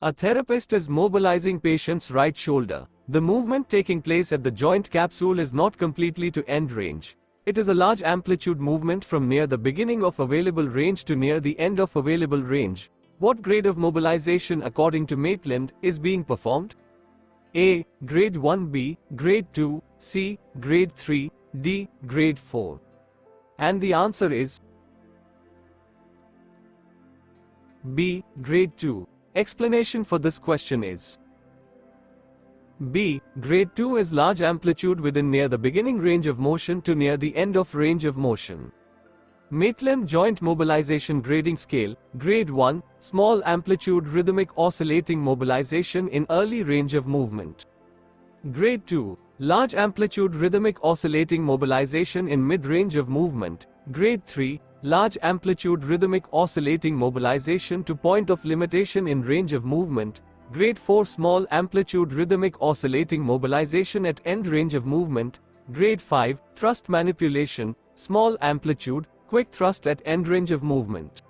A therapist is mobilizing patient's right shoulder. The movement taking place at the joint capsule is not completely to end range. It is a large amplitude movement from near the beginning of available range to near the end of available range. What grade of mobilization according to Maitland is being performed? A. Grade 1B, Grade 2, C. Grade 3, D. Grade 4. And the answer is B. Grade 2. Explanation for this question is B. Grade 2 is large amplitude within near the beginning range of motion to near the end of range of motion. Maitland Joint Mobilization Grading Scale, Grade 1, small amplitude rhythmic oscillating mobilization in early range of movement. Grade 2, large amplitude rhythmic oscillating mobilization in mid-range of movement. Grade 3, large amplitude rhythmic oscillating mobilization to point of limitation in range of movement. Grade 4, small amplitude rhythmic oscillating mobilization at end range of movement. Grade 5, thrust manipulation, small amplitude, quick thrust at end range of movement.